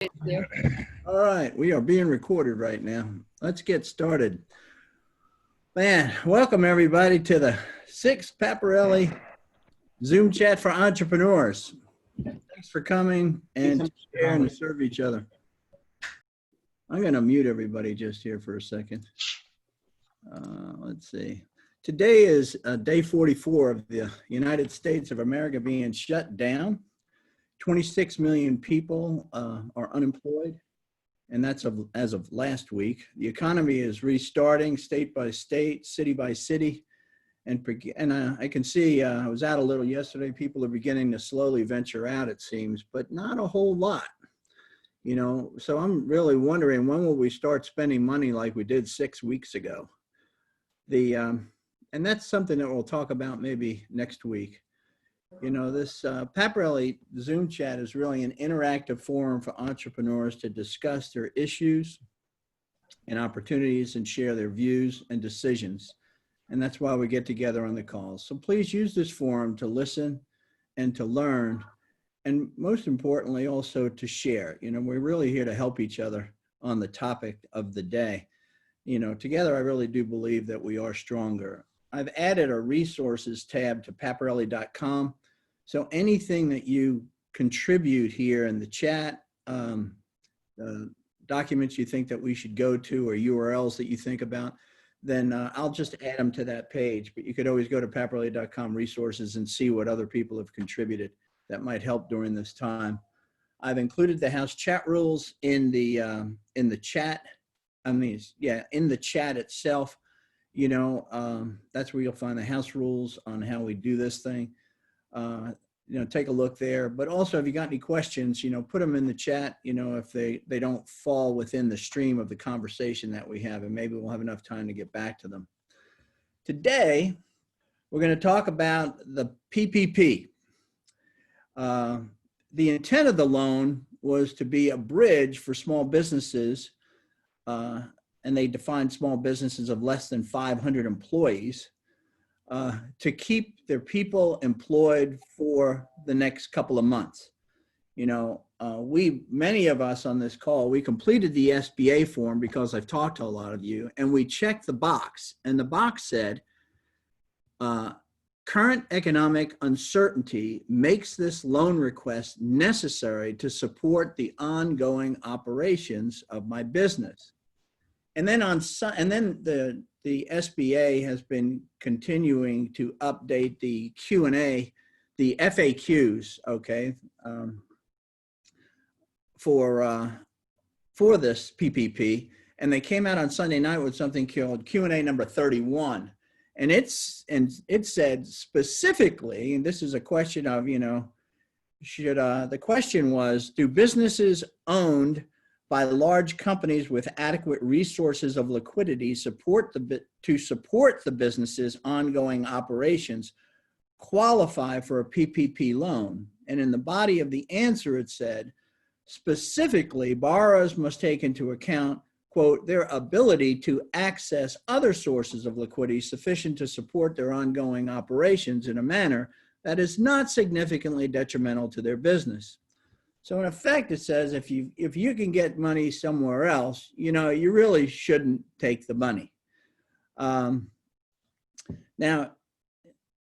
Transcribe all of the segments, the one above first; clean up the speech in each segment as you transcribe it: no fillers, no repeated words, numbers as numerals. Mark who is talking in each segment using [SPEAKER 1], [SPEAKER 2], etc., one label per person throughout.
[SPEAKER 1] All right, we are being recorded right now. Let's get started. Man, welcome everybody to the sixth Paparelli Zoom chat for entrepreneurs. Thanks for coming and to share and to serve each other. I'm going to mute everybody just here for a second. Let's see. Today is day 44 of the United States of America being shut down. 26 million people are unemployed. And that's as of last week. The economy is restarting state by state, city by city. And I can see, I was out a little yesterday, people are beginning to slowly venture out, it seems, but not a whole lot. You know, so I'm really wondering, when will we start spending money like we did 6 weeks ago? And that's something that we'll talk about maybe next week. You know, this Paparelli Zoom chat is really an interactive forum for entrepreneurs to discuss their issues and opportunities and share their views and decisions. And that's why we get together on the calls. So please use this forum to listen and to learn, and most importantly, also to share. You know, we're really here to help each other on the topic of the day. You know, together, I really do believe that we are stronger. I've added a resources tab to paparelli.com. So anything that you contribute here in the chat, documents you think that we should go to or URLs that you think about, then I'll just add them to that page. But you could always go to paparelli.com resources and see what other people have contributed that might help during this time. I've included the house chat rules in the chat. In the chat itself. You know, that's where you'll find the house rules on how we do this thing. You know, take a look there. But also, if you got any questions, you know, put them in the chat, you know, if they don't fall within the stream of the conversation that we have, and maybe we'll have enough time to get back to them. Today, we're going to talk about the PPP. The intent of the loan was to be a bridge for small businesses, and they defined small businesses of less than 500 employees, to keep their people employed for the next couple of months. You know, many of us on this call, we completed the SBA form because I've talked to a lot of you, and we checked the box, and the box said, current economic uncertainty makes this loan request necessary to support the ongoing operations of my business. And then the SBA has been continuing to update the Q&A, the FAQs, okay, for this PPP, and they came out on Sunday night with something called Q&A number 31, and it said specifically, and this is a question of, you know, the question was, do businesses owned by large companies with adequate resources of liquidity to support the business's ongoing operations qualify for a PPP loan? And in the body of the answer, it said, specifically, borrowers must take into account, quote, their ability to access other sources of liquidity sufficient to support their ongoing operations in a manner that is not significantly detrimental to their business. So in effect, it says if you can get money somewhere else, you know, you really shouldn't take the money. Now,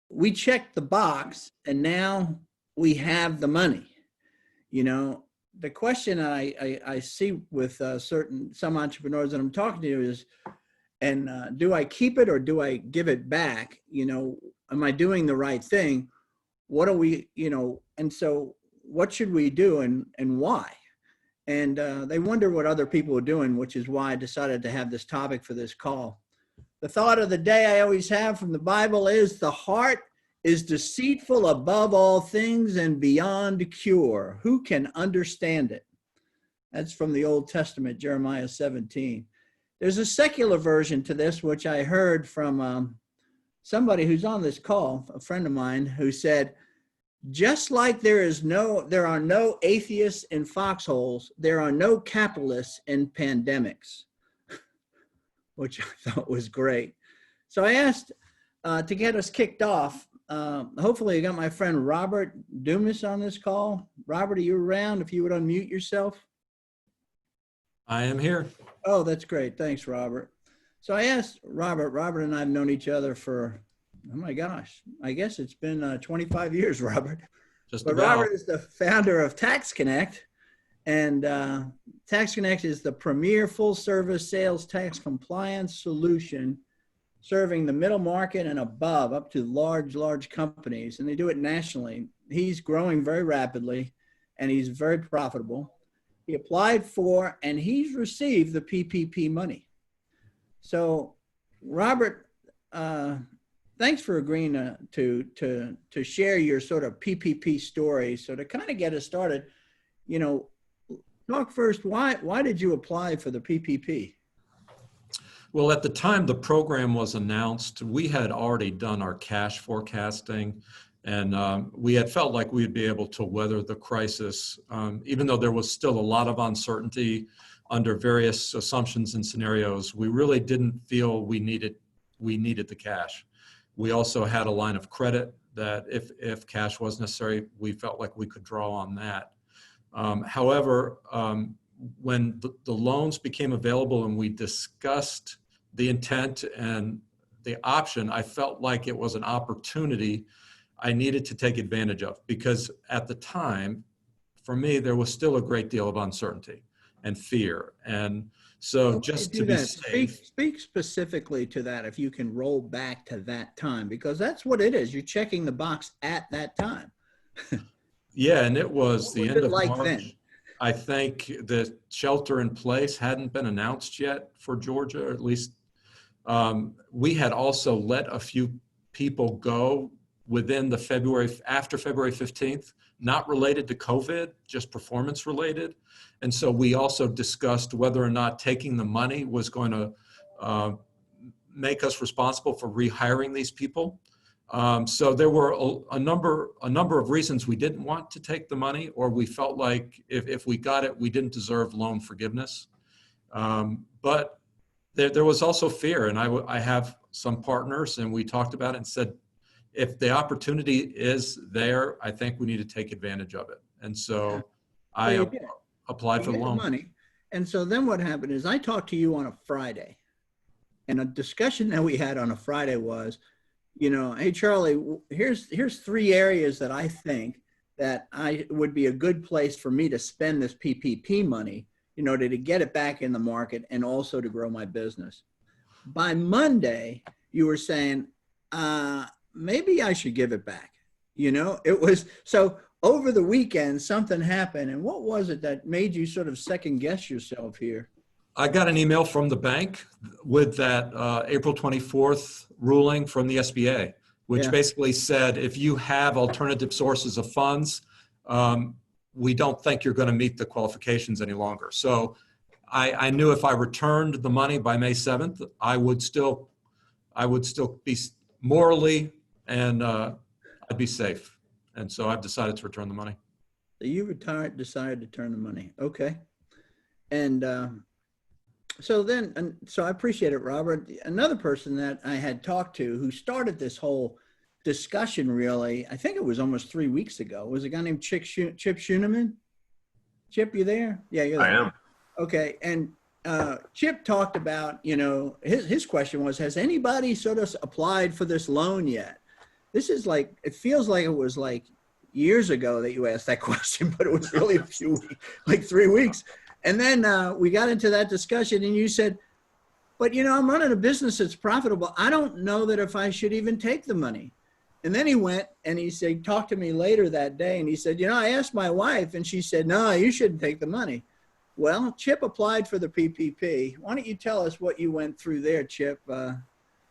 [SPEAKER 1] we checked the box, and now we have the money. You know, the question I see with some entrepreneurs that I'm talking to is, and do I keep it or do I give it back? You know, am I doing the right thing? What are we, you know, and so what should we do and why? And they wonder what other people are doing, which is why I decided to have this topic for this call. The thought of the day I always have from the Bible is, the heart is deceitful above all things and beyond cure. Who can understand it? That's from the Old Testament, Jeremiah 17. There's a secular version to this, which I heard from somebody who's on this call, a friend of mine, who said, just like there are no atheists in foxholes, there are no capitalists in pandemics, which I thought was great. So I asked to get us kicked off. Hopefully I got my friend Robert Dumas on this call. Robert, are you around? If you would unmute yourself.
[SPEAKER 2] I am here.
[SPEAKER 1] Oh, that's great. Thanks, Robert. So I asked Robert. Robert and I have known each other for, oh my gosh, I guess it's been 25 years, Robert.
[SPEAKER 2] Just
[SPEAKER 1] But
[SPEAKER 2] about.
[SPEAKER 1] Robert is the founder of Tax Connect, and Tax Connect is the premier full-service sales tax compliance solution serving the middle market and above, up to large companies, and they do it nationally. He's growing very rapidly, and he's very profitable. He applied for and he's received the PPP money. So, Robert, thanks for agreeing to share your sort of PPP story. So to kind of get us started, you know, talk first. Why did you apply for the PPP?
[SPEAKER 2] Well, at the time the program was announced, we had already done our cash forecasting, and we had felt like we'd be able to weather the crisis, even though there was still a lot of uncertainty under various assumptions and scenarios. We really didn't feel we needed the cash. We also had a line of credit that if cash was necessary, we felt like we could draw on that. However, when the loans became available and we discussed the intent and the option, I felt like it was an opportunity I needed to take advantage of, because at the time, for me, there was still a great deal of uncertainty and fear. And so just to be safe.
[SPEAKER 1] Speak specifically to that, if you can roll back to that time, because that's what it is. You're checking the box at that time.
[SPEAKER 2] Yeah, and it was the end of March.
[SPEAKER 1] Then?
[SPEAKER 2] I think the shelter in place hadn't been announced yet for Georgia, or at least we had also let a few people go within after February 15th, not related to COVID, just performance related. And so we also discussed whether or not taking the money was going to make us responsible for rehiring these people. So there were a number of reasons we didn't want to take the money, or we felt like if we got it, we didn't deserve loan forgiveness. But there was also fear, and I have some partners, and we talked about it and said, if the opportunity is there, I think we need to take advantage of it. And so I applied for the loan.
[SPEAKER 1] Money. And so then what happened is I talked to you on a Friday, and a discussion that we had on a Friday was, you know, hey, Charlie, here's 3 areas that I think that I would be a good place for me to spend this PPP money in order to get it back in the market and also to grow my business. By Monday, you were saying, maybe I should give it back. You know, it was so over the weekend, something happened. And what was it that made you sort of second guess yourself here?
[SPEAKER 2] I got an email from the bank with that April 24th ruling from the SBA, which basically said, if you have alternative sources of funds, we don't think you're going to meet the qualifications any longer. So I knew if I returned the money by May 7th, I would still be morally, and I'd be safe. And so I've decided to return the money.
[SPEAKER 1] So you decided to return the money. Okay. And so I appreciate it, Robert. Another person that I had talked to who started this whole discussion, really, I think it was almost 3 weeks ago, was a guy named Chip Schuneman. Chip, you there? Yeah, you're there.
[SPEAKER 3] I am.
[SPEAKER 1] Okay. And Chip talked about, you know, his question was, has anybody sort of applied for this loan yet? This is like, it feels like it was like years ago that you asked that question, but it was really a few weeks, like 3 weeks. And then we got into that discussion and you said, but you know, I'm running a business that's profitable. I don't know that if I should even take the money. And then he went and he said, talked to me later that day. And he said, you know, I asked my wife and she said, no, you shouldn't take the money. Well, Chip applied for the PPP. Why don't you tell us what you went through there, Chip?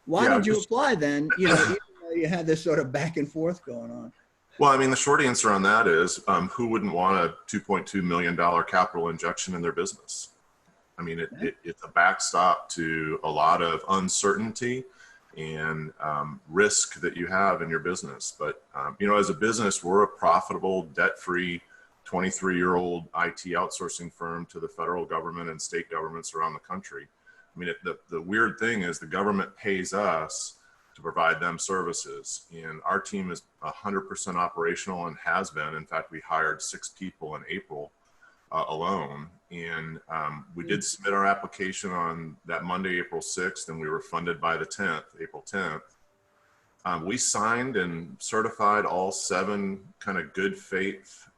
[SPEAKER 1] Why did you apply then? You know, even though you had this sort of back and forth going on.
[SPEAKER 3] Well, I mean, the short answer on that is who wouldn't want a $2.2 million capital injection in their business? I mean, it's a backstop to a lot of uncertainty and risk that you have in your business. But, you know, as a business, we're a profitable, debt-free, 23-year-old IT outsourcing firm to the federal government and state governments around the country. I mean, the weird thing is the government pays us to provide them services. And our team is 100% operational and has been. In fact, we hired 6 people in April alone. And we did submit our application on that Monday, April 6th, and we were funded by the 10th, April 10th. We signed and certified all 7 kind of good faith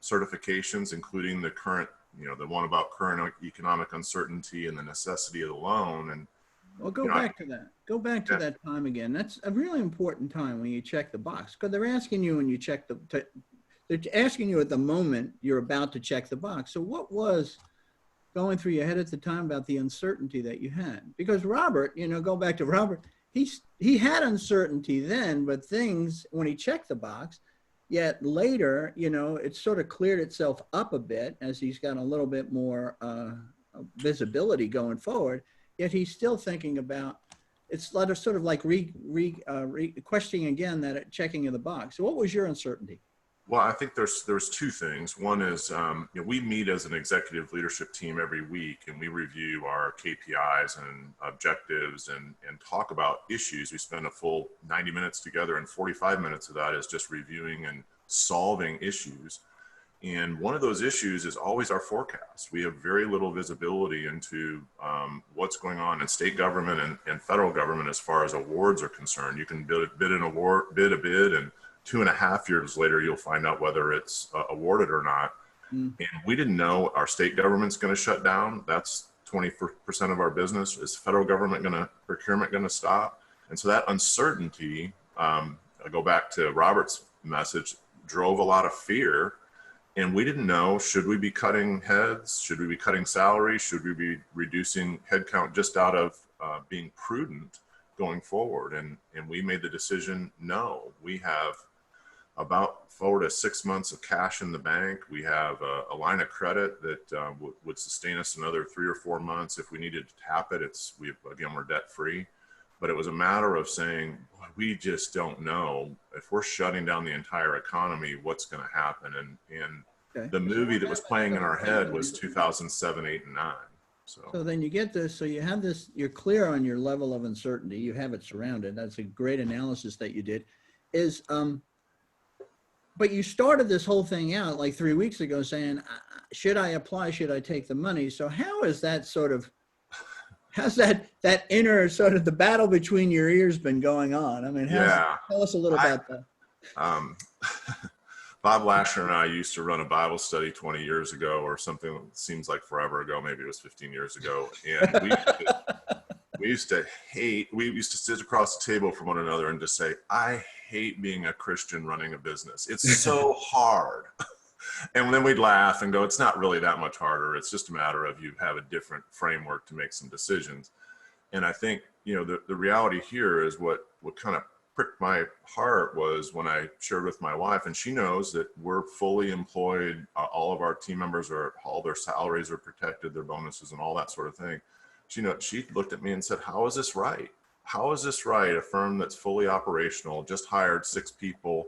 [SPEAKER 3] certifications, including the current, the one about current economic uncertainty and the necessity of the loan. And
[SPEAKER 1] Well, go back to that. Go back to that time again. That's a really important time when you check the box, because they're asking you when you check they're asking you at the moment you're about to check the box. So what was going through your head at the time about the uncertainty that you had? Because Robert, go back to Robert, he had uncertainty then, but things, when he checked the box, yet later, it sort of cleared itself up a bit as he's got a little bit more visibility going forward. Yet he's still thinking about, it's sort of like questioning again that checking of the box. So what was your uncertainty?
[SPEAKER 3] Well, I think there's 2 things. One is, we meet as an executive leadership team every week, and we review our KPIs and objectives and talk about issues. We spend a full 90 minutes together, and 45 minutes of that is just reviewing and solving issues. And one of those issues is always our forecast. We have very little visibility into what's going on in state government and federal government as far as awards are concerned. You can bid a bid, and 2.5 years later, you'll find out whether it's awarded or not. And we didn't know our state government's going to shut down. That's 20% of our business. Is federal government procurement going to stop? And so that uncertainty, I go back to Robert's message, drove a lot of fear. And we didn't know, should we be cutting heads? Should we be cutting salaries? Should we be reducing headcount just out of being prudent going forward? And we made the decision, no. We have about 4 to 6 months of cash in the bank. We have a line of credit that would sustain us another 3 or 4 months. If we needed to tap it, we're debt free. But it was a matter of saying, we just don't know if we're shutting down the entire economy, what's going to happen. And okay. The movie that was playing in our head was 2007, 8, and 9. So
[SPEAKER 1] then you get this, so you have this, you're clear on your level of uncertainty. You have it surrounded. That's a great analysis that you did. But you started this whole thing out like 3 weeks ago saying, should I apply? Should I take the money? So how is that how's that inner sort of the battle between your ears been going on? I mean, tell us a little about that.
[SPEAKER 3] Bob Lasher and I used to run a Bible study 20 years ago or something that seems like forever ago. Maybe it was 15 years ago. And we used to sit across the table from one another and just say, I hate being a Christian running a business. It's so hard. And then we'd laugh and go, it's not really that much harder. It's just a matter of you have a different framework to make some decisions. And I think, the reality here is what kind of pricked my heart was when I shared with my wife, and she knows that we're fully employed. All of our team members all their salaries are protected, their bonuses and all that sort of thing. She looked at me and said, how is this right? How is this right? A firm that's fully operational, just hired 6 people,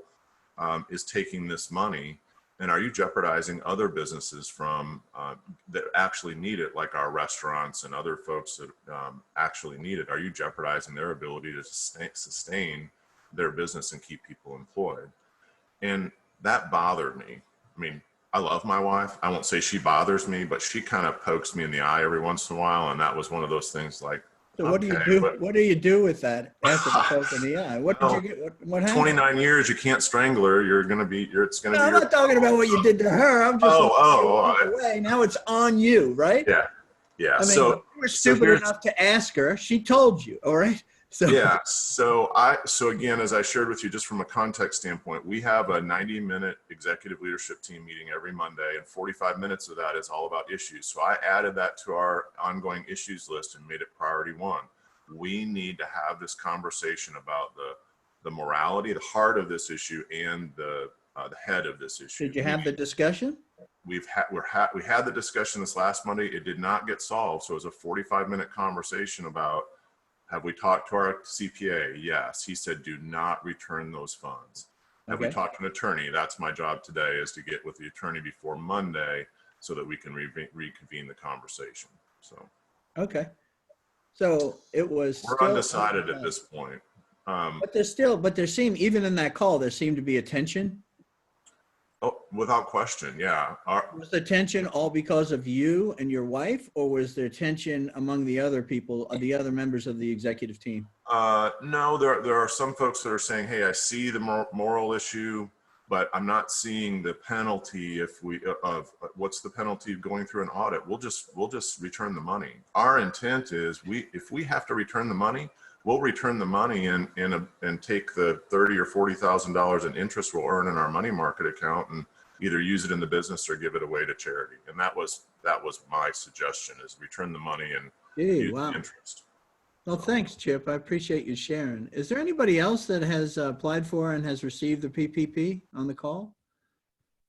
[SPEAKER 3] is taking this money. And are you jeopardizing other businesses from that actually need it, like our restaurants and other folks that actually need it? Are you jeopardizing their ability to sustain their business and keep people employed? And that bothered me. I mean, I love my wife. I won't say she bothers me, but she kind of pokes me in the eye every once in a while. And that was one of those things like,
[SPEAKER 1] so what do you do? What do you do with that after the poke in the eye? What did you get? What happened? 29
[SPEAKER 3] years, you can't strangle her. I'm
[SPEAKER 1] not talking about what you did to her. I'm just away. Now it's on you, right?
[SPEAKER 3] Yeah. Yeah.
[SPEAKER 1] I mean, you were stupid enough to ask her. She told you, all right? So
[SPEAKER 3] yeah. So again, as I shared with you, just from a context standpoint, we have a 90-minute executive leadership team meeting every Monday, and 45 minutes of that is all about issues. So I added that to our ongoing issues list and made it priority 1. We need to have this conversation about the morality, the heart of this issue, and the head of this issue.
[SPEAKER 1] Did you have the discussion?
[SPEAKER 3] We had the discussion this last Monday. It did not get solved. So it was a 45-minute conversation about, have we talked to our CPA? Yes. He said, do not return those funds. Have we talked to an attorney? That's my job today, is to get with the attorney before Monday so that we can reconvene the conversation. So.
[SPEAKER 1] Okay. So it was.
[SPEAKER 3] We're undecided at this point.
[SPEAKER 1] But there seemed, even in that call, there seemed to be a tension.
[SPEAKER 3] Oh, Without question, yeah.
[SPEAKER 1] Was the tension all because of you and your wife, or was there tension among the other people, the other members of the executive team?
[SPEAKER 3] No, there are some folks that are saying, hey, I see the moral issue, but I'm not seeing the penalty of what's the penalty of going through an audit. We'll just return the money. Our intent is if we have to return the money, we'll return the money and take the $30,000 or $40,000 in interest we'll earn in our money market account and either use it in the business or give it away to charity. And that was my suggestion, is return the money and use the interest.
[SPEAKER 1] Well, thanks, Chip. I appreciate you sharing. Is there anybody else that has applied for and has received the PPP on the call?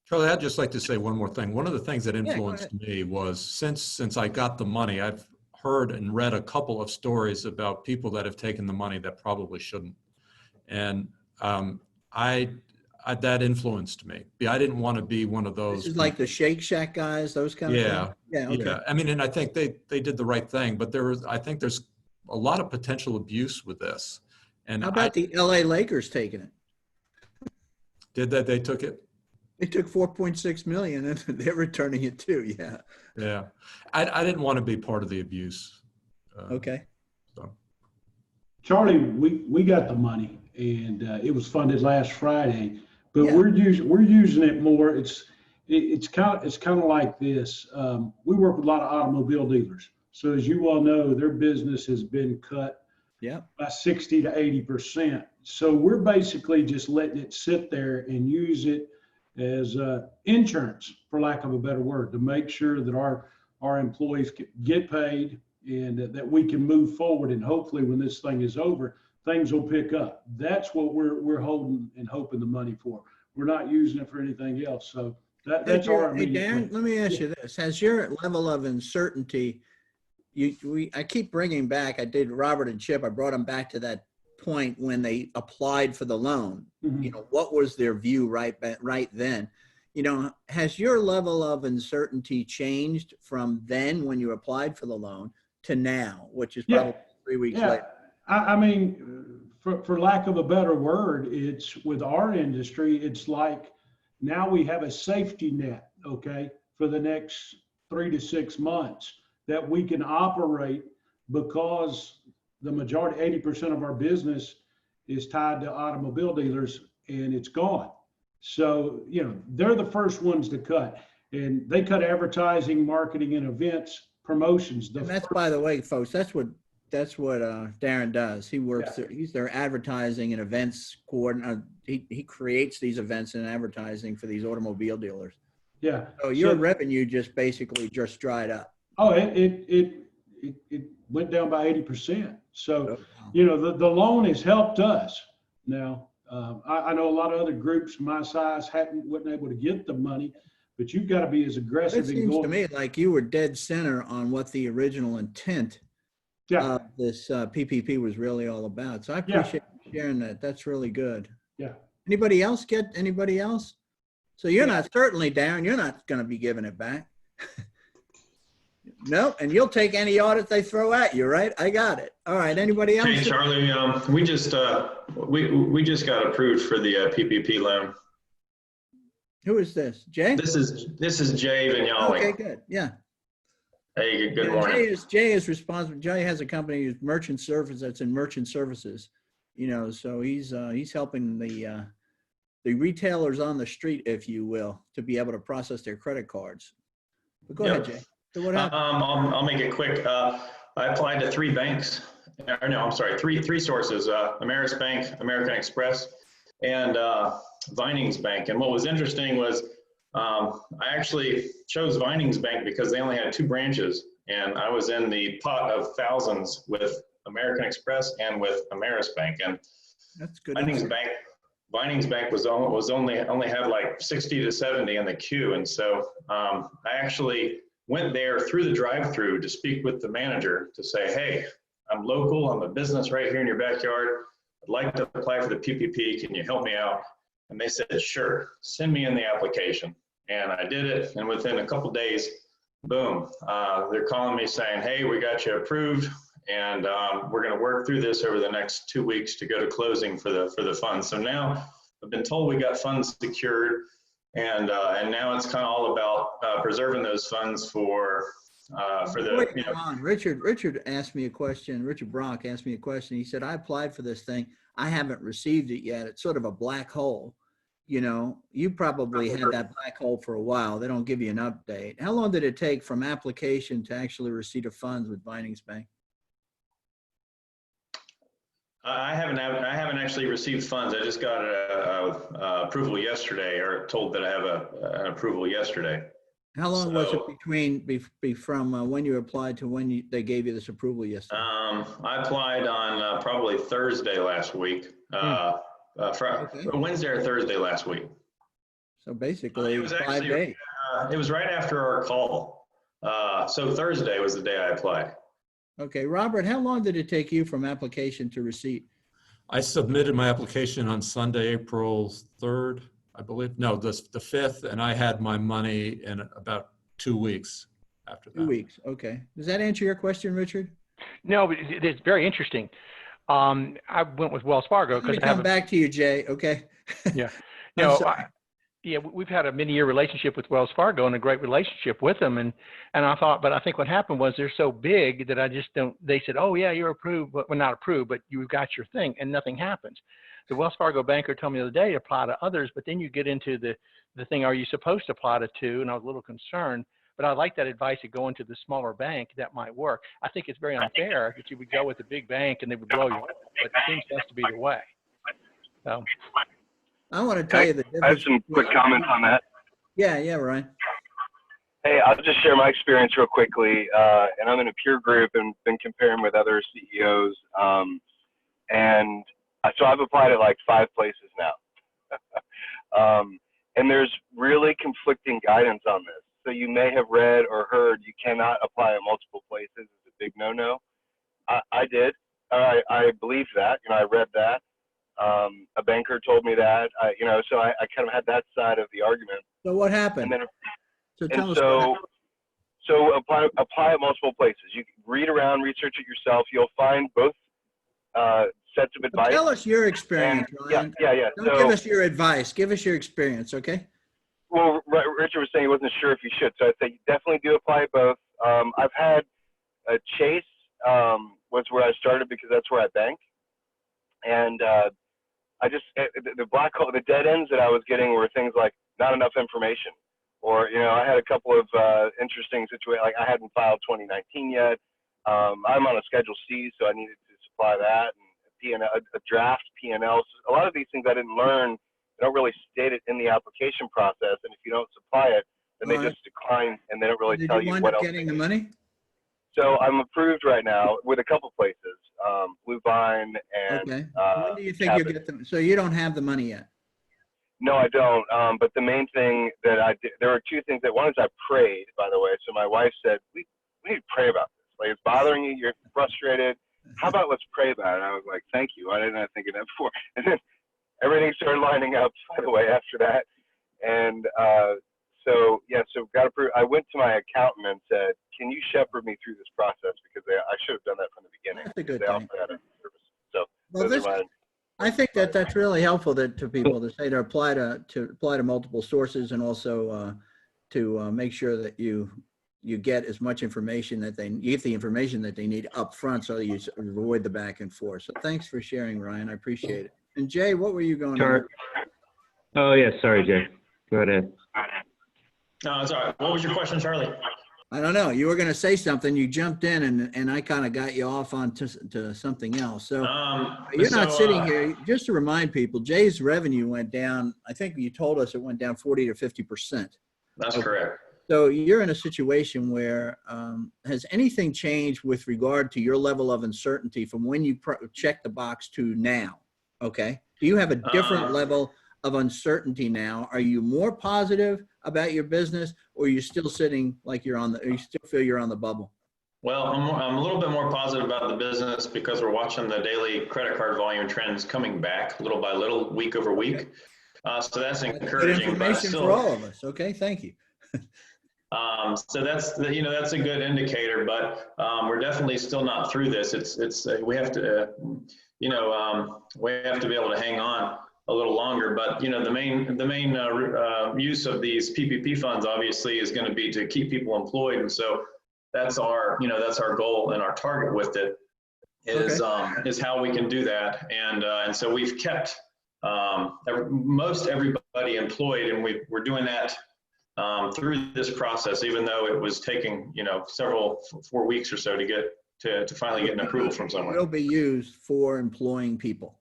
[SPEAKER 2] Charlie, I'd just like to say one more thing. One of the things that influenced me was since I got the money, I've heard and read a couple of stories about people that have taken the money that probably shouldn't. And that influenced me. I didn't want to be one of those.
[SPEAKER 1] This is like the Shake Shack guys, those kind of things? Yeah, okay.
[SPEAKER 2] Yeah. I mean, and I think they did the right thing, but I think there's a lot of potential abuse with this. And
[SPEAKER 1] how about the LA Lakers taking it?
[SPEAKER 2] Did that? They took it?
[SPEAKER 1] They took 4.6 million and they're returning it too. Yeah.
[SPEAKER 2] Yeah. I didn't want to be part of the abuse.
[SPEAKER 1] Okay.
[SPEAKER 2] So.
[SPEAKER 4] Charlie, we got the money and it was funded last Friday, but we're using it more. It's kind of like this. We work with a lot of automobile dealers. So as you all know, their business has been cut by 60 to 80%. So we're basically just letting it sit there and use it as insurance, for lack of a better word, to make sure that our employees get paid and that we can move forward. And hopefully when this thing is over, things will pick up. That's what we're holding and hoping the money for. We're not using it for anything else. So that's our immediate
[SPEAKER 1] Hey, Darren, let me ask you this. Has your level of uncertainty, I keep bringing back, I did Robert and Chip, I brought them back to that point when they applied for the loan.
[SPEAKER 4] Mm-hmm.
[SPEAKER 1] What was their view right then? Has your level of uncertainty changed from then when you applied for the loan to now, which is probably 3 weeks later?
[SPEAKER 4] I mean, for lack of a better word, it's with our industry, it's like now we have a safety net, okay, for the next 3 to 6 months that we can operate, because the majority, 80% of our business is tied to automobile dealers and it's gone. So, they're the first ones to cut, and they cut advertising, marketing, and events, promotions.
[SPEAKER 1] And that's, by the way, folks, that's what Darren does. He works there. He's their advertising and events coordinator. He creates these events and advertising for these automobile dealers.
[SPEAKER 4] Yeah.
[SPEAKER 1] So your revenue just basically just dried up.
[SPEAKER 4] Oh, it went down by 80%. So, the loan has helped us. Now, I know a lot of other groups my size wasn't able to get the money, but you've got to be as aggressive.
[SPEAKER 1] It seems to me like you were dead center on what the original intent of this PPP was really all about. So I appreciate you sharing that. That's really good.
[SPEAKER 4] Yeah.
[SPEAKER 1] Anybody else? So you're not, certainly, Darren, you're not going to be giving it back. No, and you'll take any audit they throw at you, right? I got it. All right. Anybody else?
[SPEAKER 5] Hey, Charlie, we just got approved for the PPP loan.
[SPEAKER 1] Who is this? Jay?
[SPEAKER 5] This is Jay Vignali.
[SPEAKER 1] Okay, good. Yeah.
[SPEAKER 5] Hey, good morning.
[SPEAKER 1] Jay is responsible. Jay has a company, merchant service, that's in merchant services. So he's helping the retailers on the street, if you will, to be able to process their credit cards. But go ahead, Jay. So what happened?
[SPEAKER 5] I'll make it quick. I applied to 3 banks. Three sources: Ameris Bank, American Express, and Vinings Bank. And what was interesting was I actually chose Vinings Bank because they only had 2 branches, and I was in the pot of thousands with American Express and with Ameris Bank. And
[SPEAKER 1] that's good.
[SPEAKER 5] Vinings Bank was only had like 60 to 70 in the queue, and so I actually went there through the drive-through to speak with the manager to say, hey, I'm local, I'm a business right here in your backyard. I'd like to apply for the PPP. Can you help me out? And they said, sure, send me in the application. And I did it. And within a couple days, boom, they're calling me saying, hey, we got you approved. And we're going to work through this over the next 2 weeks to go to closing for the funds. So now I've been told we got funds secured. And now it's kind of all about preserving those funds for the,
[SPEAKER 1] Wait, come on. Richard asked me a question. Richard Brock asked me a question. He said, I applied for this thing. I haven't received it yet. It's sort of a black hole. You know, you probably had that black hole for a while. They don't give you an update. How long did it take from application to actually receipt of funds with Vinings Bank?
[SPEAKER 5] I haven't actually received funds. I just got a approval yesterday, or told that I have an approval yesterday.
[SPEAKER 1] How long was it from when you applied to when they gave you this approval yesterday?
[SPEAKER 5] I applied on probably Thursday last week. Wednesday or Thursday last week.
[SPEAKER 1] So basically,
[SPEAKER 5] it was
[SPEAKER 1] 5 days.
[SPEAKER 5] It was right after our call. So Thursday was the day I applied.
[SPEAKER 1] Okay, Robert, how long did it take you from application to receipt?
[SPEAKER 2] I submitted my application on Sunday, April 3rd, I believe. No, the 5th, and I had my money in about 2 weeks after that.
[SPEAKER 1] 2 weeks, okay. Does that answer your question, Richard?
[SPEAKER 6] No, but it's very interesting. I went with Wells Fargo
[SPEAKER 1] Let me
[SPEAKER 6] because
[SPEAKER 1] come back to you, Jay, okay?
[SPEAKER 6] Yeah.
[SPEAKER 1] I'm
[SPEAKER 6] No,
[SPEAKER 1] sorry.
[SPEAKER 6] yeah, we've had a many-year relationship with Wells Fargo and a great relationship with them. And I thought, but I think what happened was they're so big that I just don't, they said, oh yeah, you're approved, but well, not approved, but you've got your thing, and nothing happens. The Wells Fargo banker told me the other day to apply to others, but then you get into the thing, are you supposed to apply to two? And I was a little concerned, but I like that advice of going to the smaller bank. That might work. I think it's very unfair that you would go with a big bank and they would blow you up, but it seems to us to be the way. So.
[SPEAKER 1] I want to tell you the difference.
[SPEAKER 7] I have some quick comments on that.
[SPEAKER 1] Yeah, Ryan.
[SPEAKER 7] Hey, I'll just share my experience real quickly. And I'm in a peer group and been comparing with other CEOs. And so I've applied at like 5 places now. And there's really conflicting guidance on this. So you may have read or heard you cannot apply at multiple places. It's a big no-no. I did. I believed that. I read that. A banker told me that. So I kind of had that side of the argument.
[SPEAKER 1] So what happened?
[SPEAKER 7] And then,
[SPEAKER 1] So tell us.
[SPEAKER 7] So apply at multiple places. You can read around, research it yourself. You'll find both sets of advice.
[SPEAKER 1] Tell us your experience, Ryan.
[SPEAKER 7] Yeah.
[SPEAKER 1] Don't give us your advice. Give us your experience, okay?
[SPEAKER 7] Well, Richard was saying he wasn't sure if you should, so I'd say you definitely do apply both. I've had Chase was where I started because that's where I bank, and I just the black hole, the dead ends that I was getting were things like not enough information, or I had a couple of interesting situations, like I hadn't filed 2019 yet. I'm on a Schedule C, so I needed to supply that, and a draft P&L. So a lot of these things I didn't learn. They don't really state it in the application process, and if you don't supply it, then they just decline, and they don't really tell you what else.
[SPEAKER 1] Did you wind up getting the money?
[SPEAKER 7] So I'm approved right now with a couple places, Blue Vine and.
[SPEAKER 1] Okay. When do you think you'll get them? So you don't have the money yet?
[SPEAKER 7] No, I don't. But the main thing that I did, there were 2 things. One is I prayed, by the way. So my wife said, we need to pray about this. Like, it's bothering you. You're frustrated. How about let's pray about it? And I was like, thank you. Why didn't I think of that before? And then everything started lining up, by the way, after that. And so got approved. I went to my accountant and said, can you shepherd me through this process? Because I should have done that from the beginning.
[SPEAKER 1] That's a good
[SPEAKER 7] they
[SPEAKER 1] thing.
[SPEAKER 7] also had a service. So
[SPEAKER 1] Well, I think that's really helpful to people to say to apply to multiple sources, and also to make sure that you get as much information that you get the information that they need up front, so that you avoid the back and forth. So thanks for sharing, Ryan. I appreciate it. And Jay, what were you going to?
[SPEAKER 8] Oh, yeah. Sorry, Jay. Go ahead.
[SPEAKER 5] No, it's all right. What was your question, Charlie?
[SPEAKER 1] I don't know. You were going to say something. You jumped in, and I kind of got you off onto to something else. So you're not sitting here. Just to remind people, Jay's revenue went down. I think you told us it went down 40 to 50%.
[SPEAKER 5] That's correct.
[SPEAKER 1] So you're in a situation where has anything changed with regard to your level of uncertainty from when you checked the box to now? Okay. Do you have a different level of uncertainty now? Are you more positive about your business, or are you still sitting like or you still feel you're on the bubble?
[SPEAKER 5] Well, I'm a little bit more positive about the business because we're watching the daily credit card volume trends coming back little by little, week over week. So that's encouraging.
[SPEAKER 1] Good information for all of us. Okay, thank you.
[SPEAKER 5] So that's a good indicator, but we're definitely still not through this. We have to be able to hang on. a little longer. But you know, the main use of these PPP funds obviously is going to be to keep people employed, and so that's our goal and our target with it is how we can do that. And so we've kept most everybody employed, and we're doing that through this process, even though it was taking 4 weeks or so to get to finally get an approval from someone.
[SPEAKER 1] It'll be used for employing people.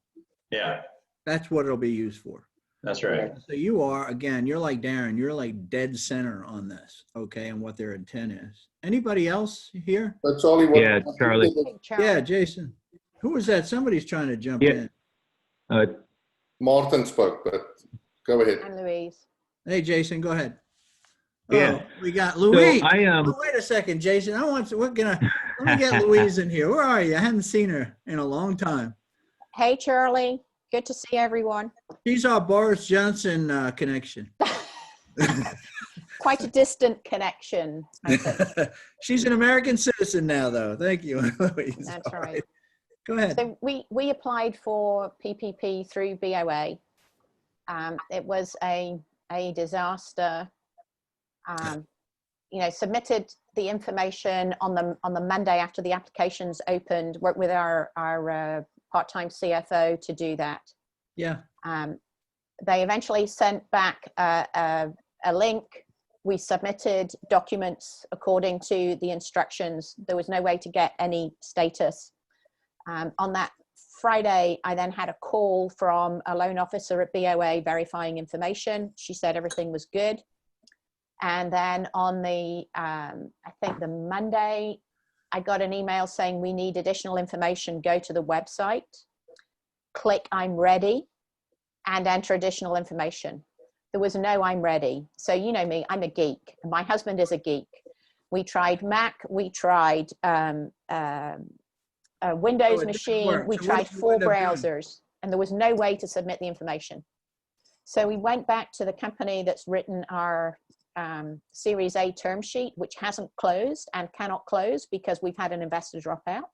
[SPEAKER 5] Yeah,
[SPEAKER 1] That's what it'll be used for.
[SPEAKER 5] that's right.
[SPEAKER 1] So you are, again, you're like Darren, you're like dead center on this, okay, and what their intent is. Anybody else here?
[SPEAKER 9] That's only what.
[SPEAKER 8] Yeah, Charlie.
[SPEAKER 1] Yeah, Jason. Who was that? Somebody's trying to jump
[SPEAKER 8] Yeah.
[SPEAKER 1] in.
[SPEAKER 9] Martin spoke, but go ahead.
[SPEAKER 10] And Louise.
[SPEAKER 1] Hey, Jason, go ahead.
[SPEAKER 8] Yeah.
[SPEAKER 1] Oh, we got Louise.
[SPEAKER 8] So
[SPEAKER 1] Oh, wait a second, Jason. Let me get Louise in here. Where are you? I haven't seen her in a long time.
[SPEAKER 10] Hey, Charlie. Good to see everyone.
[SPEAKER 1] She's our Boris Johnson connection.
[SPEAKER 10] Quite a distant connection, I think.
[SPEAKER 1] She's an American citizen now, though. Thank you, Louise.
[SPEAKER 10] That's
[SPEAKER 1] All
[SPEAKER 10] right.
[SPEAKER 1] Go ahead.
[SPEAKER 10] So we applied for PPP through BOA. It was a disaster. Submitted the information on the Monday after the applications opened. Worked with our part-time CFO to do that.
[SPEAKER 1] Yeah.
[SPEAKER 10] They eventually sent back a link. We submitted documents according to the instructions. There was no way to get any status. On that Friday, I then had a call from a loan officer at BOA verifying information. She said everything was good. And then on the, I think the Monday, I got an email saying we need additional information. Go to the website, click I'm ready, and enter additional information. There was no I'm ready. So you know me, I'm a geek. My husband is a geek. We tried Mac, we tried a Windows machine, we tried 4 browsers, and there was no way to submit the information. So we went back to the company that's written our Series A term sheet, which hasn't closed and cannot close because we've had an investor drop out.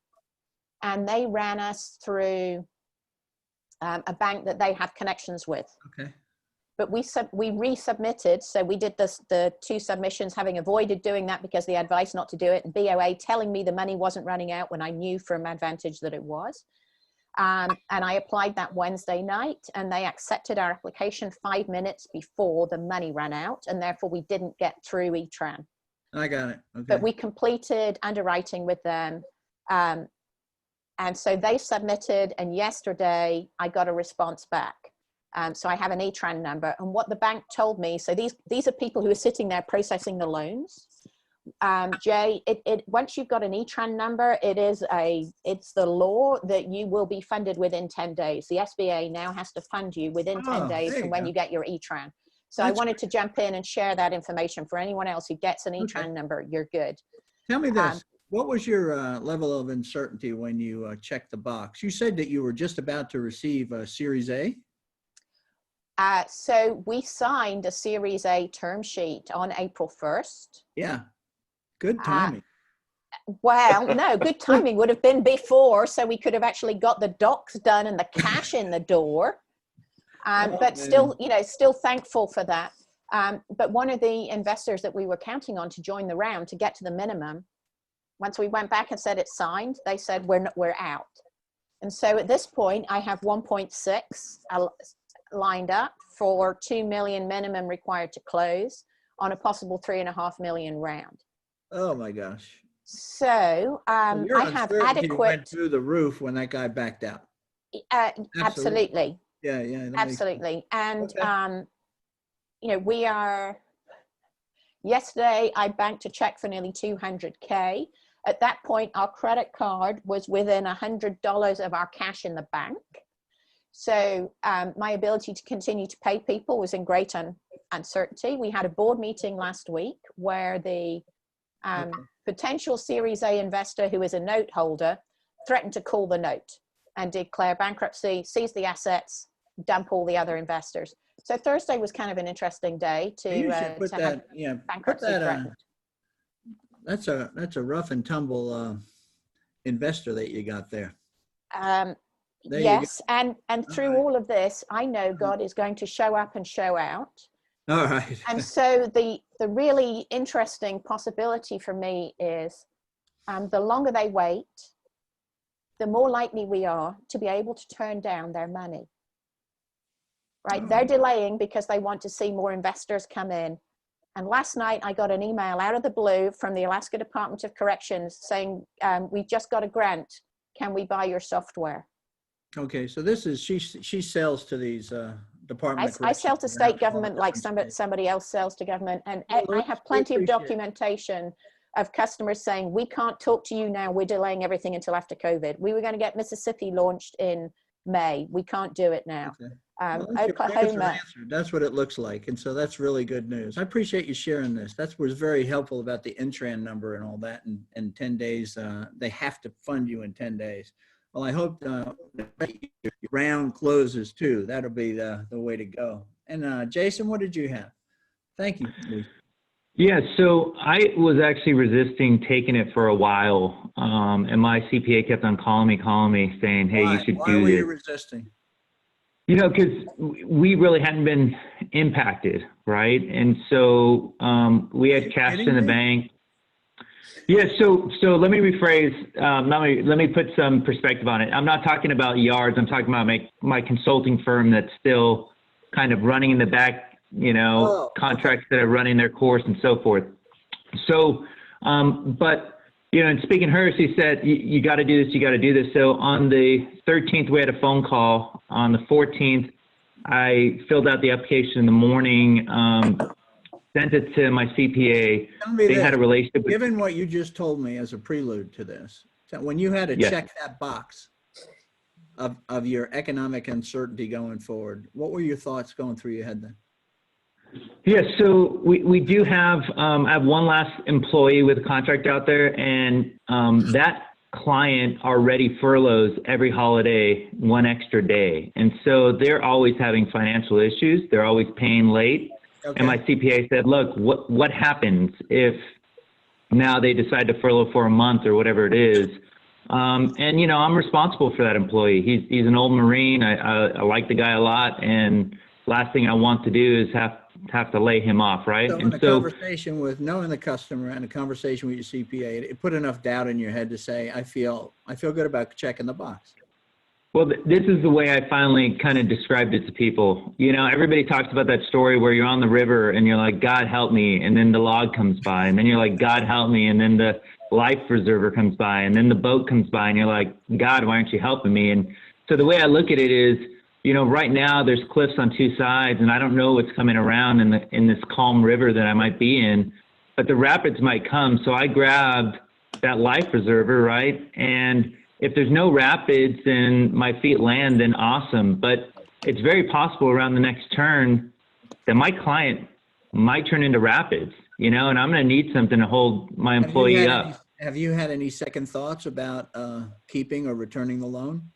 [SPEAKER 10] And they ran us through a bank that they have connections with.
[SPEAKER 1] Okay.
[SPEAKER 10] But we resubmitted, so we did the 2 submissions, having avoided doing that because the advice not to do it, and BOA telling me the money wasn't running out when I knew from Advantage that it was. And I applied that Wednesday night, and they accepted our application 5 minutes before the money ran out, and therefore we didn't get through E-Tran.
[SPEAKER 1] I got it. Okay.
[SPEAKER 10] But we completed underwriting with them. And so they submitted, and yesterday I got a response back. So I have an E-Tran number, and what the bank told me, so these are people who are sitting there processing the loans. Jay, once you've got an E-Tran number, it's the law that you will be funded within 10 days. The SBA now has to fund you within 10 days from when you get your E-Tran. So I wanted to jump in and share that information for anyone else who gets an E-Tran number. You're good.
[SPEAKER 1] Tell me this. What was your level of uncertainty when you checked the box? You said that you were just about to receive a Series A.
[SPEAKER 10] So we signed a Series A term sheet on April 1st.
[SPEAKER 1] Yeah. Good timing.
[SPEAKER 10] Well, no, good timing would have been before, so we could have actually got the docs done and the cash in the door. But still, still thankful for that. But one of the investors that we were counting on to join the round to get to the minimum, once we went back and said it's signed, they said we're out. And so at this point, I have 1.6 lined up for 2 million minimum required to close on a possible 3.5 million round.
[SPEAKER 1] Oh my gosh.
[SPEAKER 10] So I have adequate.
[SPEAKER 1] Went through the roof when that guy backed out.
[SPEAKER 10] Absolutely.
[SPEAKER 1] Yeah, yeah.
[SPEAKER 10] Absolutely. And we are. Yesterday, I banked a check for nearly 200K. At that point, our credit card was within $100 of our cash in the bank. So my ability to continue to pay people was in great uncertainty. We had a board meeting last week where the potential Series A investor, who is a note holder, threatened to call the note and declare bankruptcy, seize the assets, dump all the other investors. So Thursday was kind of an interesting day to have bankruptcy threatened.
[SPEAKER 1] That's a rough and tumble investor that you got there. There you go.
[SPEAKER 10] Yes, and through
[SPEAKER 1] right.
[SPEAKER 10] all of this, I know God is going to show up and show out.
[SPEAKER 1] All right.
[SPEAKER 10] And so the really interesting possibility for me is the longer they wait, the more likely we are to be able to turn down their money. Right? They're delaying because they want to see more investors come in. And last night I got an email out of the blue from the Alaska Department of Corrections saying, we've just got a grant. Can we buy your software?
[SPEAKER 1] Okay, so this is, she sells to these Department of
[SPEAKER 10] I sell to
[SPEAKER 1] Corrections
[SPEAKER 10] state
[SPEAKER 1] around all
[SPEAKER 10] government like
[SPEAKER 1] different states.
[SPEAKER 10] somebody else sells to government. And
[SPEAKER 1] Well,
[SPEAKER 10] I have
[SPEAKER 1] we
[SPEAKER 10] plenty of
[SPEAKER 1] appreciate it.
[SPEAKER 10] documentation of customers saying, we can't talk to you now. We're delaying everything until after COVID. We were going to get Mississippi launched in May. We can't do it now.
[SPEAKER 1] Okay. Well, your prayers are
[SPEAKER 10] Oklahoma.
[SPEAKER 1] answered. That's what it looks like. And so that's really good news. I appreciate you sharing this. That was very helpful about the Intran number and all that. And 10 days, they have to fund you in 10 days. Well, I hope your round closes too. That'll be the way to go. And Jason, what did you have? Thank you.
[SPEAKER 8] Yeah, so I was actually resisting taking it for a while. And my CPA kept on calling me saying, hey,
[SPEAKER 1] Why?
[SPEAKER 8] you should
[SPEAKER 1] Why
[SPEAKER 8] do
[SPEAKER 1] were
[SPEAKER 8] this.
[SPEAKER 1] you resisting?
[SPEAKER 8] You know, because we really hadn't been impacted, right? And so we had cash in the bank. Yeah, so let me rephrase. Let me put some perspective on it. I'm not talking about yards. I'm talking about my consulting firm that's still kind of running in the back, you know, contracts that are running their course and so forth. So, but, you know, and speaking to her, she said, you got to do this, you got to do this. So on the 13th, we had a phone call. On the 14th, I filled out the application in the morning, sent it to my CPA. They had a relationship with,
[SPEAKER 1] given what you just told me as a prelude to this, so when you had to check that box of your economic uncertainty going forward, what were your thoughts going through your head then?
[SPEAKER 8] Yeah, so we do have, I have one last employee with a contract out there, and that client already furloughs every holiday 1 extra day. And so they're always having financial issues. They're always paying late. Okay. And my CPA said, look, what happens if now they decide to furlough for a month or whatever it is? And, you know, I'm responsible for that employee. He's an old Marine. I like the guy a lot. And last thing I want to do is have to lay him off, right?
[SPEAKER 1] So in a conversation with knowing the customer and a conversation with your CPA, it put enough doubt in your head to say, I feel good about checking the box.
[SPEAKER 8] Well, this is the way I finally kind of described it to people. You know, everybody talks about that story where you're on the river and you're like, God help me. And then the log comes by and then you're like, God help me. And then the life preserver comes by and then the boat comes by and you're like, God, why aren't you helping me? And so the way I look at it is, you know, right now there's cliffs on two sides and I don't know what's coming around in this calm river that I might be in, but the rapids might come. So I grabbed that life preserver, right? And if there's no rapids and my feet land, then awesome. But it's very possible around the next turn that my client might turn into rapids, you know, and I'm going to need something to hold my employee up.
[SPEAKER 1] Have you had any second thoughts about keeping or returning the loan?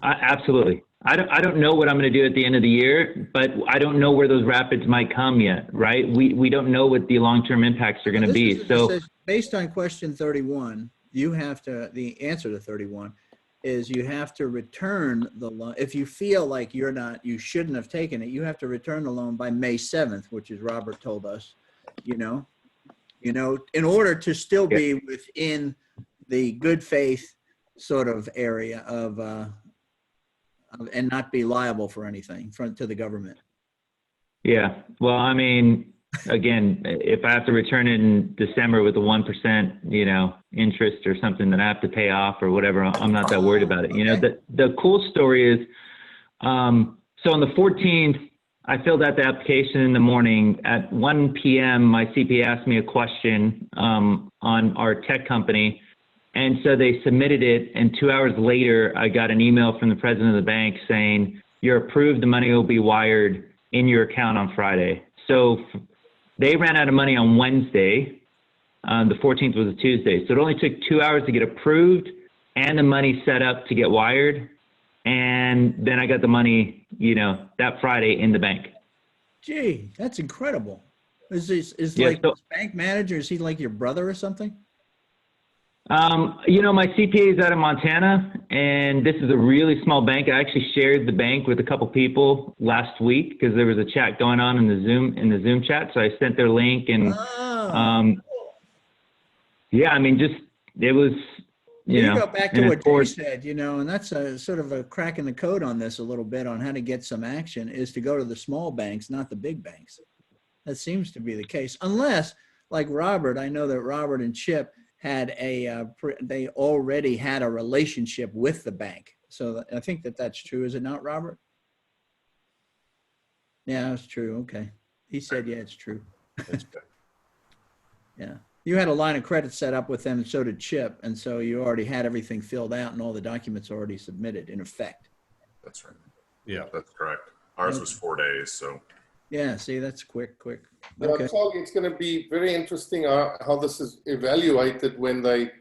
[SPEAKER 8] Absolutely. I don't know what I'm going to do at the end of the year, but I don't know where those rapids might come yet, right? We don't know what the long-term impacts are going to be. So
[SPEAKER 1] based on question 31, you have to, the answer to 31 is you have to return the loan. If you feel like you shouldn't have taken it, you have to return the loan by May 7th, which is Robert told us, you know, in order to still be within the good faith sort of area of and not be liable for anything to the government.
[SPEAKER 8] Yeah. Well, I mean, again, if I have to return it in December with a 1%, you know, interest or something that I have to pay off or whatever, I'm not that worried about it. Okay. You know, the cool story is, so on the 14th, I filled out the application in the morning. At 1 p.m., my CPA asked me a question on our tech company. And so they submitted it. And 2 hours later, I got an email from the president of the bank saying, you're approved, the money will be wired in your account on Friday. So they ran out of money on Wednesday. The 14th was a Tuesday. So it only took 2 hours to get approved and the money set up to get wired. And then I got the money, you know, that Friday in the bank.
[SPEAKER 1] Gee, that's incredible. Is
[SPEAKER 8] yeah,
[SPEAKER 1] like this bank manager, is he like your brother or something?
[SPEAKER 8] You know, my CPA is out of Montana, and this is a really small bank. I actually shared the bank with a couple people last week because there was a chat going on in the Zoom chat. So I sent their link, and yeah, I mean, just it was.
[SPEAKER 1] You go back to what Jay said, you know, and that's a sort of a crack in the code on this a little bit on how to get some action is to go to the small banks, not the big banks. That seems to be the case, unless like Robert, I know that Robert and Chip had they already had a relationship with the bank. So I think that that's true. Is it not, Robert? Yeah, it's true. Okay. He said, yeah, it's true. Yeah. You had a line of credit set up with them, and so did Chip. And so you already had everything filled out and all the documents already submitted in effect.
[SPEAKER 3] That's right.
[SPEAKER 2] Yeah,
[SPEAKER 3] that's correct. Ours was 4 days, so.
[SPEAKER 1] Yeah, see, that's quick.
[SPEAKER 9] Yeah,
[SPEAKER 1] Okay.
[SPEAKER 9] Charlie, it's going to be very interesting how this is evaluated when they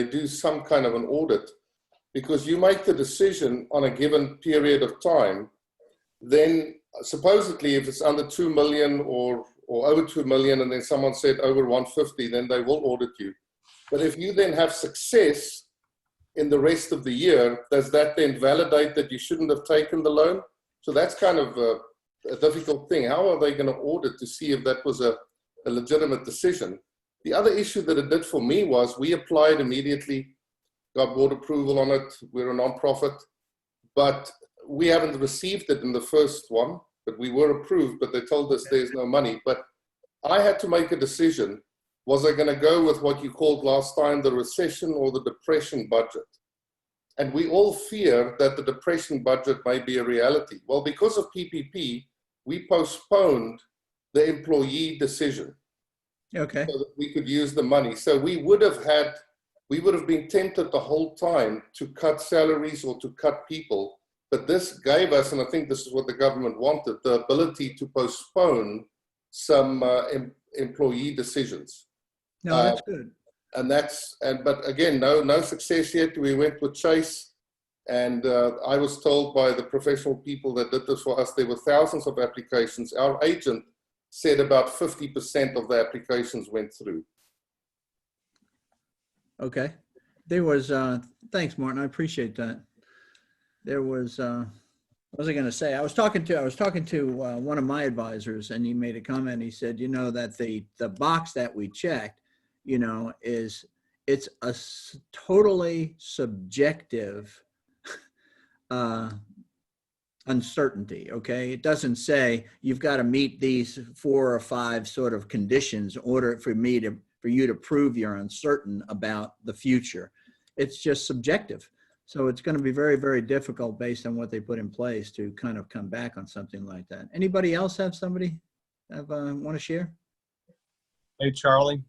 [SPEAKER 9] do some kind of an audit, because you make the decision on a given period of time. Then supposedly if it's under 2 million or over 2 million, and then someone said over 150, then they will audit you. But if you then have success in the rest of the year, does that then validate that you shouldn't have taken the loan? So that's kind of a difficult thing. How are they going to audit to see if that was a legitimate decision? The other issue that it did for me was we applied immediately, got board approval on it. We're a nonprofit, but we haven't received it in the first one. But we were approved, but they told us there's no money. But I had to make a decision. Was I going to go with what you called last time the recession or the depression budget? And we all fear that the depression budget may be a reality. Well, because of PPP, we postponed the employee decision.
[SPEAKER 1] Okay.
[SPEAKER 9] So that we could use the money. So we would have been tempted the whole time to cut salaries or to cut people. But this gave us, and I think this is what the government wanted, the ability to postpone some employee decisions.
[SPEAKER 1] No, that's good.
[SPEAKER 9] But again, no success yet. We went with Chase, and I was told by the professional people that did this for us, there were thousands of applications. Our agent said about 50% of the applications went through.
[SPEAKER 1] Okay. There was, thanks, Martin. I appreciate that. There was, what was I going to say? I was talking to one of my advisors, and he made a comment. He said, you know, that the box that we checked, you know, it's a totally subjective uncertainty. Okay. It doesn't say you've got to meet these 4 or 5 sort of conditions in order for you to prove you're uncertain about the future. It's just subjective. So it's going to be very, very difficult based on what they put in place to kind of come back on something like that. Anybody else want to share?
[SPEAKER 11] Hey, Charlie.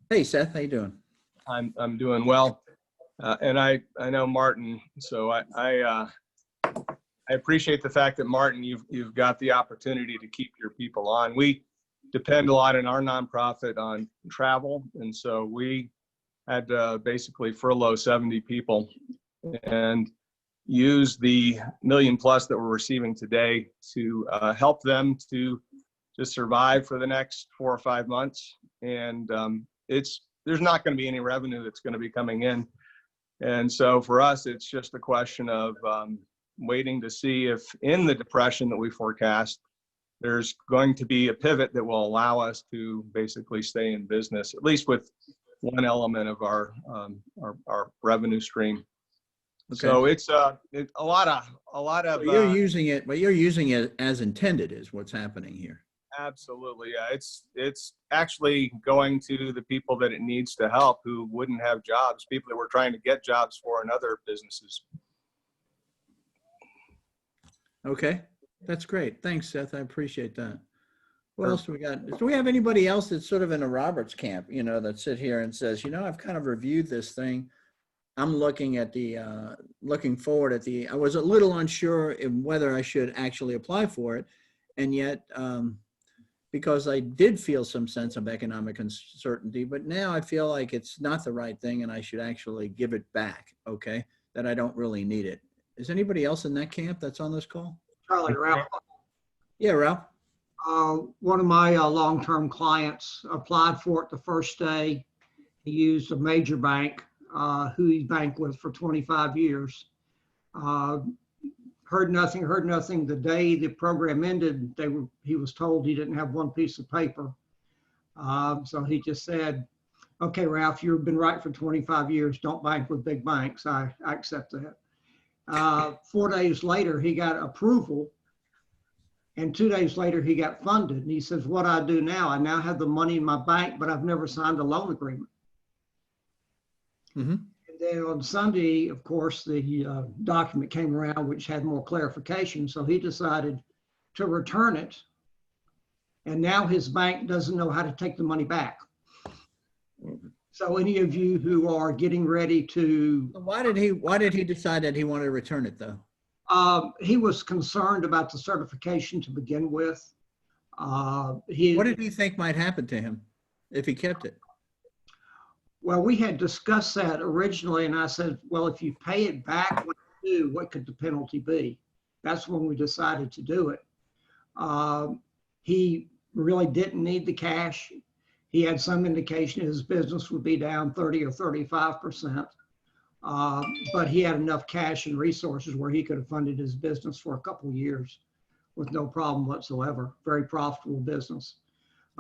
[SPEAKER 1] Hey, Seth, how you doing?
[SPEAKER 11] I'm doing well, and I know Martin. So I appreciate the fact that Martin, you've got the opportunity to keep your people on. We depend a lot in our nonprofit on travel, and so we had to basically furlough 70 people and use the $1 million+ that we're receiving today to help them to survive for the next 4 or 5 months. And there's not going to be any revenue that's going to be coming in. And so for us, it's just a question of waiting to see if in the depression that we forecast, there's going to be a pivot that will allow us to basically stay in business, at least with one element of our revenue stream. Okay. So it's a lot of. So
[SPEAKER 1] you're using it, but you're using it as intended is what's happening here.
[SPEAKER 11] Absolutely, yeah. It's actually going to the people that it needs to help who wouldn't have jobs, people that we're trying to get jobs for in other businesses.
[SPEAKER 1] Okay, that's great. Thanks, Seth. I appreciate that. What else do we got? Do we have anybody else that's sort of in a Roberts camp, you know, that sit here and says, you know, I've kind of reviewed this thing. I'm looking at looking forward at I was a little unsure in whether I should actually apply for it. And yet, because I did feel some sense of economic uncertainty, but now I feel like it's not the right thing and I should actually give it back. Okay. That I don't really need it. Is anybody else in that camp that's on this call?
[SPEAKER 12] Charlie, Ralph.
[SPEAKER 1] Yeah, Ralph.
[SPEAKER 12] One of my long-term clients applied for it the first day. He used a major bank, who he banked with for 25 years. Heard nothing. The day the program ended, he was told he didn't have one piece of paper. So he just said, okay, Ralph, you've been right for 25 years. Don't bank with big banks. I accept that. 4 days later, he got approval. And 2 days later, he got funded. And he says, what I do now, I now have the money in my bank, but I've never signed a loan agreement.
[SPEAKER 1] Mm-hmm.
[SPEAKER 12] And then on Sunday, of course, the document came around, which had more clarification. So he decided to return it. And now his bank doesn't know how to take the money back. So any of you who are getting ready to...
[SPEAKER 1] Why did he decide that he wanted to return it, though?
[SPEAKER 12] He was concerned about the certification to begin with.
[SPEAKER 1] What did he think might happen to him if he kept it?
[SPEAKER 12] Well, we had discussed that originally, and I said, well, if you pay it back, what could the penalty be? That's when we decided to do it. He really didn't need the cash. He had some indication his business would be down 30 or 35%. But he had enough cash and resources where he could have funded his business for a couple of years with no problem whatsoever. Very profitable business.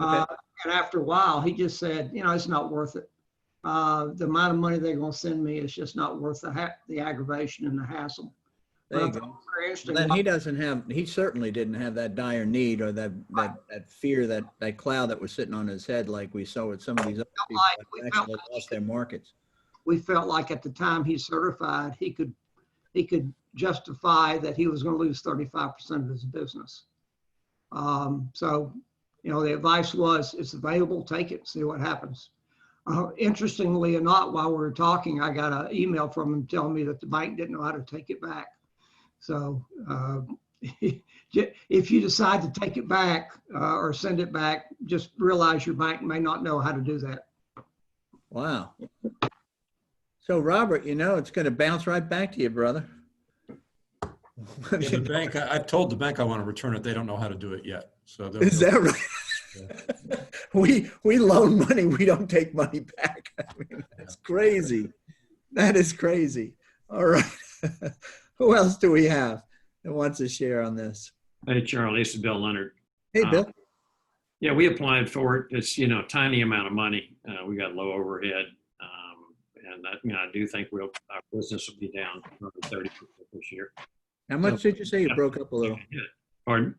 [SPEAKER 1] Okay.
[SPEAKER 12] And after a while, he just said, it's not worth it. The amount of money they're going to send me is just not worth the aggravation and the hassle.
[SPEAKER 1] There you go. Then he certainly didn't have that dire need or that fear, that cloud that was sitting on his head like we saw with some of these other people that actually lost their markets.
[SPEAKER 12] We felt like at the time he certified, he could justify that he was going to lose 35% of his business. So, the advice was, it's available, take it, see what happens. Interestingly enough, while we were talking, I got an email from him telling me that the bank didn't know how to take it back. So if you decide to take it back or send it back, just realize your bank may not know how to do that.
[SPEAKER 1] Wow. So Robert, it's going to bounce right back to you, brother.
[SPEAKER 2] The bank, I've told the bank I want to return it. They don't know how to do it yet. So
[SPEAKER 1] is that right? Yeah. We loan money. We don't take money back. I mean, that's crazy. That is crazy. All right. Who else do we have that wants to share on this?
[SPEAKER 13] Hey, Charlie, this is Bill Leonard.
[SPEAKER 1] Hey, Bill.
[SPEAKER 13] Yeah, we applied for it. It's, tiny amount of money. We got low overhead. And I do think our business will be down probably 30% this year.
[SPEAKER 1] How much did you say? You broke up a little.
[SPEAKER 13] Pardon?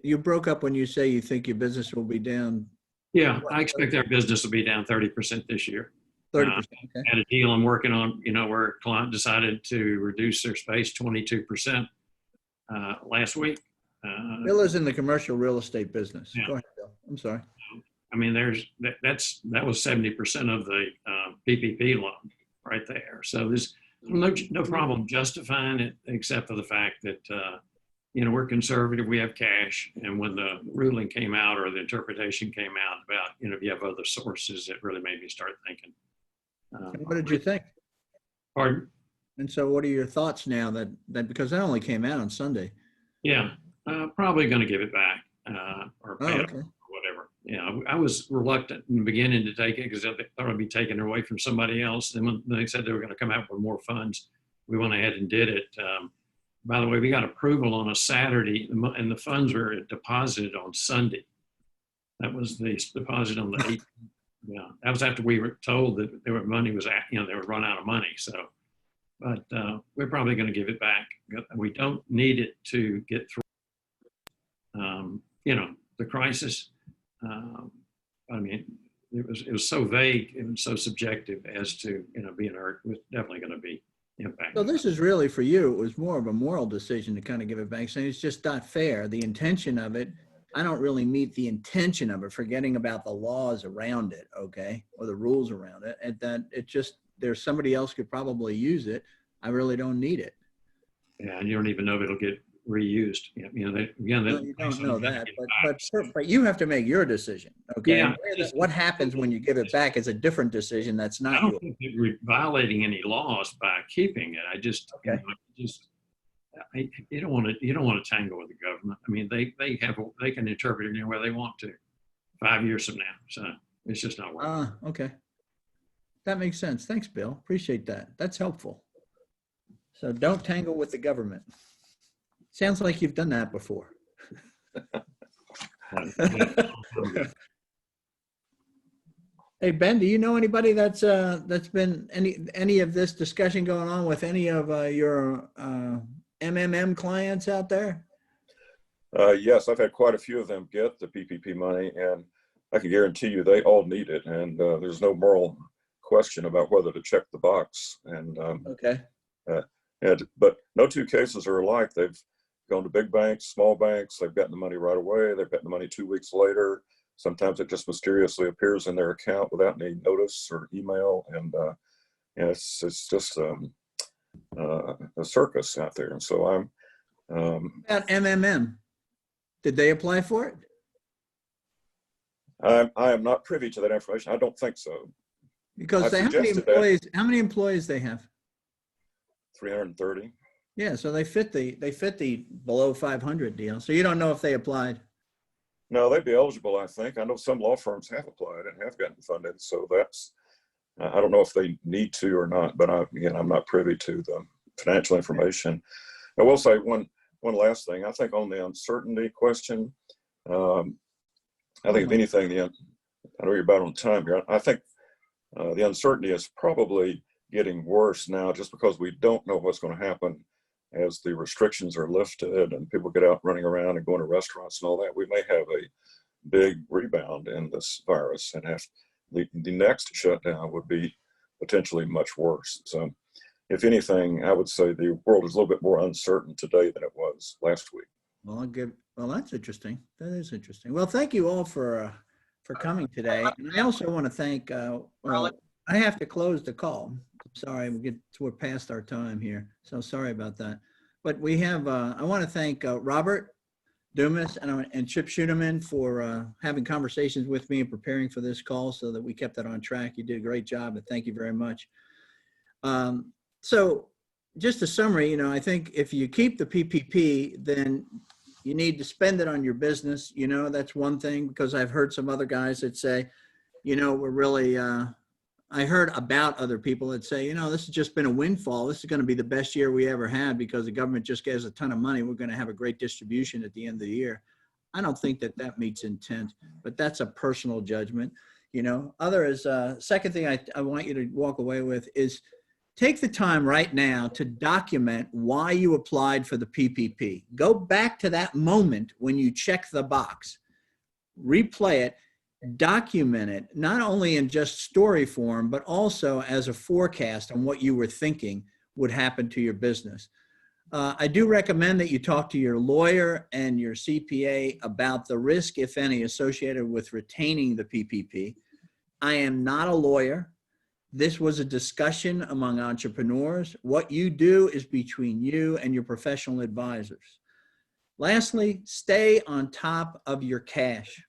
[SPEAKER 1] You broke up when you say you think your business will be down.
[SPEAKER 13] Yeah, I expect our business will be down 30% this year.
[SPEAKER 1] 30%. Okay.
[SPEAKER 13] Had a deal I'm working on, where a client decided to reduce their space 22% last week.
[SPEAKER 1] Bill is in the commercial real estate business.
[SPEAKER 13] Yeah.
[SPEAKER 1] Go ahead, Bill. I'm sorry.
[SPEAKER 13] I mean, that was 70% of the PPP loan right there. So there's no problem justifying it, except for the fact that we're conservative, we have cash, and when the ruling came out or the interpretation came out about if you have other sources, it really made me start thinking.
[SPEAKER 1] What did you think?
[SPEAKER 13] Pardon?
[SPEAKER 1] And so, what are your thoughts now that because that only came out on Sunday?
[SPEAKER 13] Yeah, probably going to give it back or pay it
[SPEAKER 1] okay.
[SPEAKER 13] or whatever. Yeah, I was reluctant in the beginning to take it because I thought I'd be taking it away from somebody else. And when they said they were going to come out with more funds, we went ahead and did it. By the way, we got approval on a Saturday, and the funds were deposited on Sunday. That was the deposit on the 8th. Yeah, that was after we were told that they would run out of money. So, but we're probably going to give it back. We don't need it to get through, the crisis. I mean, it was so vague and so subjective as to being hurt. It was definitely going to be impacted.
[SPEAKER 1] So this is really for you. It was more of a moral decision to kind of give it back, saying it's just not fair. The intention of it. I don't really meet the intention of it, forgetting about the laws around it, okay, or the rules around it, and that it just, there's somebody else could probably use it. I really don't need it.
[SPEAKER 13] Yeah, and you don't even know if it'll get reused. You
[SPEAKER 1] don't know that, but you have to make your decision, okay?
[SPEAKER 13] Yeah,
[SPEAKER 1] what happens when you give it back is a different decision. That's not.
[SPEAKER 13] I don't think that we're violating any laws by keeping it. I just,
[SPEAKER 1] okay.
[SPEAKER 13] You don't want to tangle with the government. I mean, they can interpret it any way they want to 5 years from now. So it's just not working.
[SPEAKER 1] Okay. That makes sense. Thanks, Bill. Appreciate that. That's helpful. So don't tangle with the government. Sounds like you've done that before. Hey, Ben, do you know anybody that's been any of this discussion going on with any of your MMM clients out there?
[SPEAKER 14] Yes, I've had quite a few of them get the PPP money, and I can guarantee you they all need it, and there's no moral question about whether to check the box. And
[SPEAKER 1] Okay.
[SPEAKER 14] But no two cases are alike. They've gone to big banks, small banks. They've gotten the money right away. They've gotten the money 2 weeks later. Sometimes it just mysteriously appears in their account without any notice or email, and it's just a circus out there. And so I'm
[SPEAKER 1] About MMM, did they apply for it?
[SPEAKER 14] I am not privy to that information. I don't think so.
[SPEAKER 1] Because
[SPEAKER 14] I've
[SPEAKER 1] how many
[SPEAKER 14] suggested
[SPEAKER 1] employees? How many employees they have?
[SPEAKER 14] 330.
[SPEAKER 1] Yeah, so they fit the below 500 deal. So you don't know if they applied.
[SPEAKER 14] No, they'd be eligible, I think. I know some law firms have applied and have gotten funded. So that's, I don't know if they need to or not, but again, I'm not privy to the financial information. I will say one last thing. I think on the uncertainty question, I think if anything, I know you're about on time here. I think the uncertainty is probably getting worse now just because we don't know what's going to happen as the restrictions are lifted and people get out running around and going to restaurants and all that. We may have a big rebound in this virus, and the next shutdown would be potentially much worse. So if anything, I would say the world is a little bit more uncertain today than it was last week.
[SPEAKER 1] Well, that's interesting. That is interesting. Well, thank you all for coming today. And I also want to thank, well, I have to close the call. Sorry, we're past our time here. So sorry about that. But we have, I want to thank Robert Dumas and Chip Schuneman for having conversations with me and preparing for this call so that we kept that on track. You did a great job, and thank you very much. So just a summary, I think if you keep the PPP, then you need to spend it on your business. That's one thing, because I've heard some other guys that say, we're really, I heard about other people that say, this has just been a windfall. This is going to be the best year we ever had because the government just gave us a ton of money. We're going to have a great distribution at the end of the year. I don't think that meets intent, but that's a personal judgment. Second thing I want you to walk away with is take the time right now to document why you applied for the PPP. Go back to that moment when you check the box, replay it, document it, not only in just story form, but also as a forecast on what you were thinking would happen to your business. I do recommend that you talk to your lawyer and your CPA about the risk, if any, associated with retaining the PPP. I am not a lawyer. This was a discussion among entrepreneurs. What you do is between you and your professional advisors. Lastly, stay on top of your cash.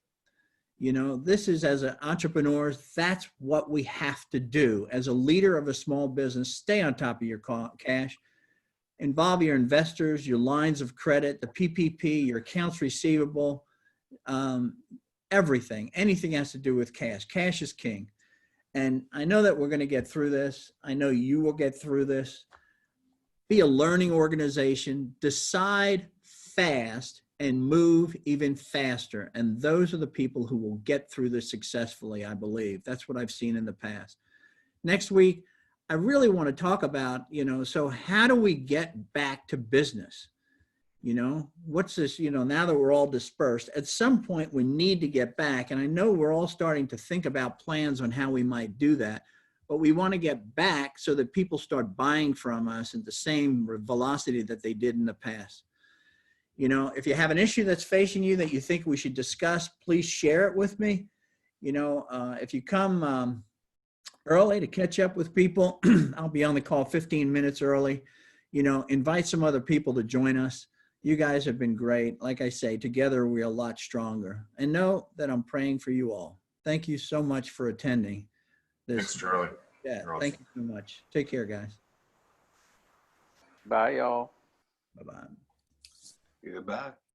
[SPEAKER 1] This is, as an entrepreneur, that's what we have to do. As a leader of a small business, stay on top of your cash. Involve your investors, your lines of credit, the PPP, your accounts receivable, everything. Anything has to do with cash. Cash is king. And I know that we're going to get through this. I know you will get through this. Be a learning organization. Decide fast and move even faster. And those are the people who will get through this successfully, I believe. That's what I've seen in the past. Next week, I really want to talk about, so how do we get back to business? What's this, now that we're all dispersed, at some point we need to get back. And I know we're all starting to think about plans on how we might do that, but we want to get back so that people start buying from us at the same velocity that they did in the past. If you have an issue that's facing you that you think we should discuss, please share it with me. If you come early to catch up with people, I'll be on the call 15 minutes early. Invite some other people to join us. You guys have been great. Like I say, together we're a lot stronger. And know that I'm praying for you all. Thank you so much for attending this.
[SPEAKER 3] Thanks, Charlie.
[SPEAKER 1] Yeah, thank you so much. Take care, guys.
[SPEAKER 11] Bye, y'all.
[SPEAKER 1] Bye-bye.
[SPEAKER 2] Goodbye.